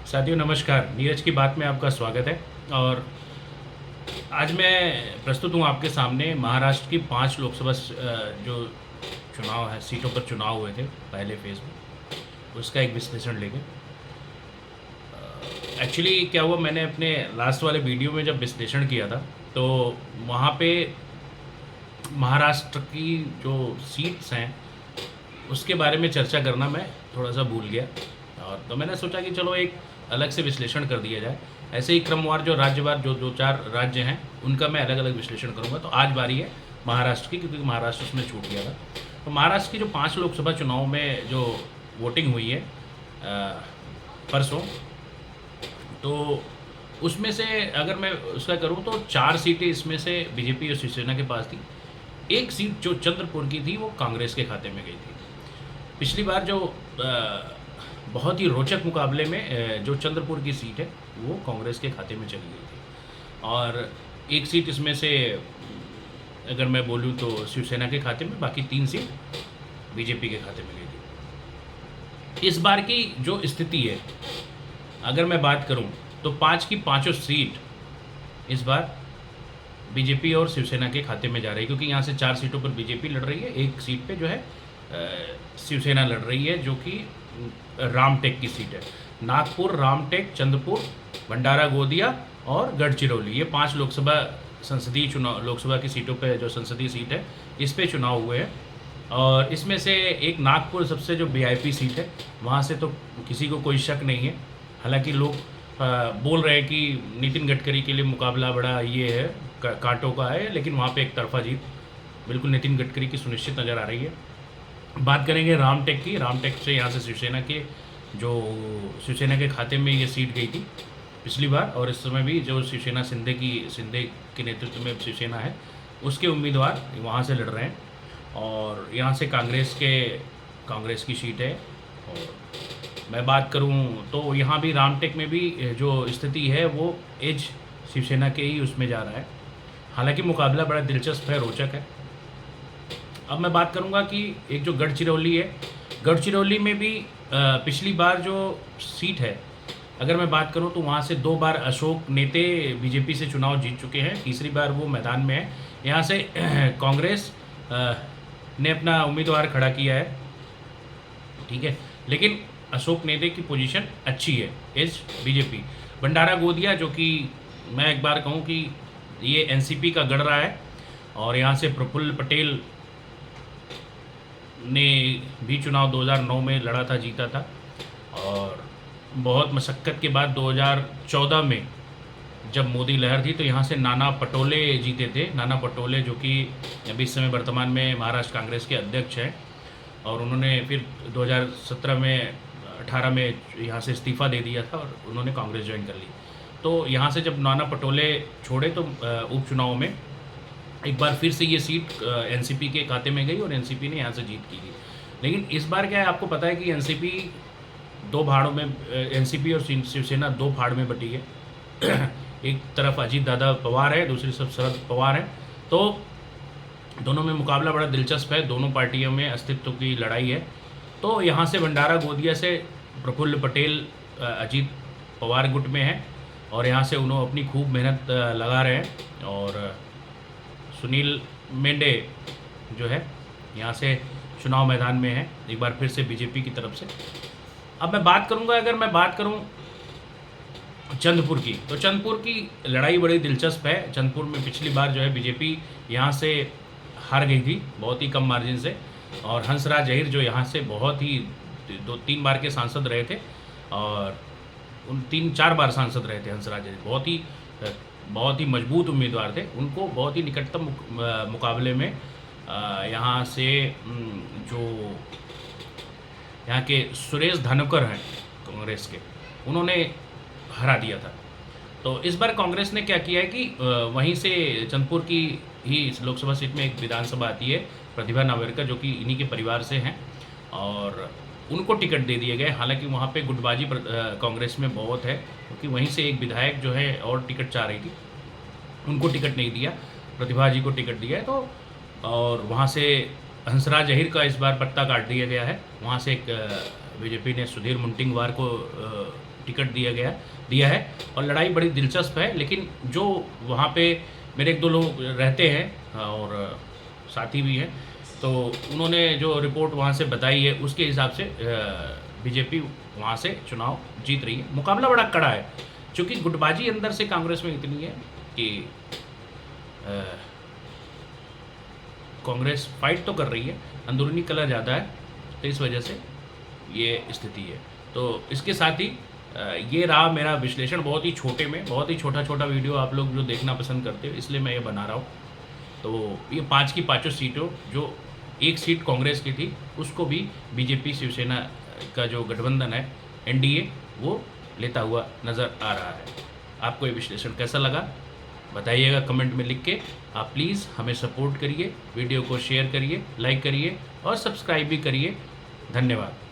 साथियों नमस्कार, नीरज की बात में आपका स्वागत है। और आज मैं प्रस्तुत हूँ आपके सामने महाराष्ट्र की 5 लोकसभा जो चुनाव है, सीटों पर चुनाव हुए थे पहले फेज़ में, उसका एक विश्लेषण लेके। एक्चुअली क्या हुआ, मैंने अपने लास्ट वाले वीडियो में जब विश्लेषण किया था, तो वहाँ पे महाराष्ट्र की जो सीट्स हैं, उसके बारे में चर्चा करना मैं थोड़ा-सा भूल गया। और तो मैंने सोचा कि चलो एक अलग से विश्लेषण कर दिया जाए। ऐसे ही क्रमवार जो राज्यवार जो 2-4 राज्य हैं, उनका मैं अलग-अलग विश्लेषण करूँगा। तो आज बारी है महाराष्ट्र की, क्योंकि महाराष्ट्र उसमें छूट गया था। तो महाराष्ट्र की जो 5 लोकसभा चुनाव में जो वोटिंग हुई है परसों, तो उसमें से अगर मैं उसका करूँ तो 4 सीटें इसमें से बीजेपी और शिवसेना के पास थी। एक सीट जो चंद्रपुर की थी, वो कांग्रेस के खाते में गई थी। पिछली बार जो बहुत ही रोचक मुकाबले में जो चंद्रपुर की सीट है, वो कांग्रेस के खाते में चली गई थी। और एक सीट इसमें से अगर मैं बोलूँ तो शिवसेना के खाते में, बाकी 3 सीट बीजेपी के खाते में गई थी। इस बार की जो स्थिति है, अगर मैं बात करूँ तो 5 की पाँचों सीट इस बार बीजेपी और शिवसेना के खाते में जा रही है, क्योंकि यहाँ से 4 सीटों पर बीजेपी लड़ रही है, एक सीट पे जो है शिवसेना लड़ रही है, जो कि रामटेक की सीट है। नागपुर, रामटेक, चंद्रपुर, भंडारा गोंदिया और गढ़चिरौली, ये 5 लोकसभा की सीटों पे जो संसदीय सीट है, इस पे चुनाव हुए हैं। और इसमें से एक नागपुर सबसे जो वीआईपी सीट है, वहाँ से तो किसी को कोई शक नहीं है। हालांकि लोग बोल रहे हैं कि नितिन गडकरी के लिए मुकाबला बड़ा ये है, कांटों का है, लेकिन वहाँ पे एक तरफा जीत बिल्कुल नितिन गडकरी की सुनिश्चित नज़र आ रही है। बात करेंगे रामटेक की। रामटेक से यहाँ से शिवसेना के खाते में ये सीट गई थी पिछली बार, और इस समय भी जो शिवसेना शिंदे के नेतृत्व में शिवसेना है, उसके उम्मीदवार वहाँ से लड़ रहे हैं। और यहाँ से कांग्रेस की सीट है। और मैं बात करूँ तो यहाँ भी रामटेक में भी जो स्थिति है, वो एज शिवसेना के ही उसमें जा रहा है। हालांकि मुकाबला बड़ा दिलचस्प है, रोचक है। अब मैं बात करूंगा कि एक जो गढ़चिरौली है, गढ़चिरौली में भी पिछली बार जो सीट है, अगर मैं बात करूं तो वहाँ से 2 बार अशोक नेते बीजेपी से चुनाव जीत चुके हैं, तीसरी बार वो मैदान में है। यहाँ से कांग्रेस ने अपना उम्मीदवार खड़ा किया है, ठीक है, लेकिन अशोक नेते की पोजीशन अच्छी है एज बीजेपी। भंडारा गोंदिया, जो कि मैं एक बार कहूँ कि ये एनसीपी का गढ़ रहा है, और यहाँ से प्रफुल्ल पटेल ने भी चुनाव 2009 में लड़ा था, जीता था। और बहुत मशक्क़त के बाद 2014 में जब मोदी लहर थी, तो यहाँ से नाना पटोले जीते थे। नाना पटोले, जो कि अभी इस समय वर्तमान में महाराष्ट्र कांग्रेस के अध्यक्ष हैं, और उन्होंने फिर 2018 में यहाँ से इस्तीफ़ा दे दिया था और उन्होंने कांग्रेस ज्वाइन कर ली। तो यहाँ से जब नाना पटोले छोड़े, तो उपचुनाव में एक बार फिर से ये सीट एनसीपी के खाते में गई, और एनसीपी ने यहाँ से जीत की थी। लेकिन इस बार क्या है, आपको पता है कि एनसीपी 2 भाड़ों में, एनसीपी और शिवसेना 2 भाड़ में बटी है। एक तरफ अजीत दादा पवार है, दूसरी तरफ शरद पवार है। तो दोनों में मुकाबला बड़ा दिलचस्प है, दोनों पार्टियों में अस्तित्व की लड़ाई है। तो यहाँ से भंडारा गोंदिया से प्रफुल्ल पटेल अजीत पवार गुट में है, और यहाँ से उन्होंने अपनी खूब मेहनत लगा रहे हैं। और सुनील मेंढे जो है, यहाँ से चुनाव मैदान में है, एक बार फिर से बीजेपी की तरफ से। अब मैं बात करूँगा, अगर मैं बात करूँ चंद्रपुर की, तो चंद्रपुर की लड़ाई बड़ी दिलचस्प है। चंद्रपुर में पिछली बार जो है बीजेपी यहाँ से हार गई थी बहुत ही कम मार्जिन से, और हंसराज अहीर जो यहाँ से बहुत ही 2-3 बार के सांसद रहे थे, और उन 3-4 बार सांसद रहे थे हंसराज अहीर, बहुत ही मजबूत उम्मीदवार थे। उनको बहुत ही निकटतम मुकाबले में यहाँ से जो यहाँ के सुरेश धानोकर हैं कांग्रेस के, उन्होंने हरा दिया था। तो इस बार कांग्रेस ने क्या किया है कि वहीं से चंद्रपुर की ही लोकसभा सीट में एक विधानसभा आती है, प्रतिभा नावेरकर, जो कि इन्हीं के परिवार से हैं, और उनको टिकट दे दिए गए। हालांकि वहाँ पे गुटबाजी कांग्रेस में बहुत है, क्योंकि वहीं से एक विधायक जो है और टिकट चाह रही थी, उनको टिकट नहीं दिया, प्रतिभा जी को टिकट दिया है। तो और वहाँ से हंसराज अहीर का इस बार पत्ता काट दिया गया है। वहाँ से एक बीजेपी ने सुधीर मुनगंटीवार को टिकट दिया है और लड़ाई बड़ी दिलचस्प है। लेकिन जो वहाँ पे मेरे एक दो लोग रहते हैं और साथी भी हैं, तो उन्होंने जो रिपोर्ट वहाँ से बताई है उसके हिसाब से बीजेपी वहाँ से चुनाव जीत रही है। मुकाबला बड़ा कड़ा है, क्योंकि गुटबाजी अंदर से कांग्रेस में इतनी है कि कांग्रेस फाइट तो कर रही है, अंदरूनी कलह ज़्यादा है, तो इस वजह से ये स्थिति है। तो इसके साथ ही ये रहा मेरा विश्लेषण, बहुत ही छोटे में, बहुत ही छोटा वीडियो आप लोग जो देखना पसंद करते हो, इसलिए मैं ये बना रहा हूँ। तो ये 5 की 5 सीटों, जो एक सीट कांग्रेस की थी, उसको भी बीजेपी शिवसेना का जो गठबंधन है एनडीए, वो लेता हुआ नज़र आ रहा है। आपको ये विश्लेषण कैसा लगा बताइएगा कमेंट में लिख के। आप प्लीज़ हमें सपोर्ट करिए, वीडियो को शेयर करिए, लाइक करिए और सब्सक्राइब भी करिए। धन्यवाद।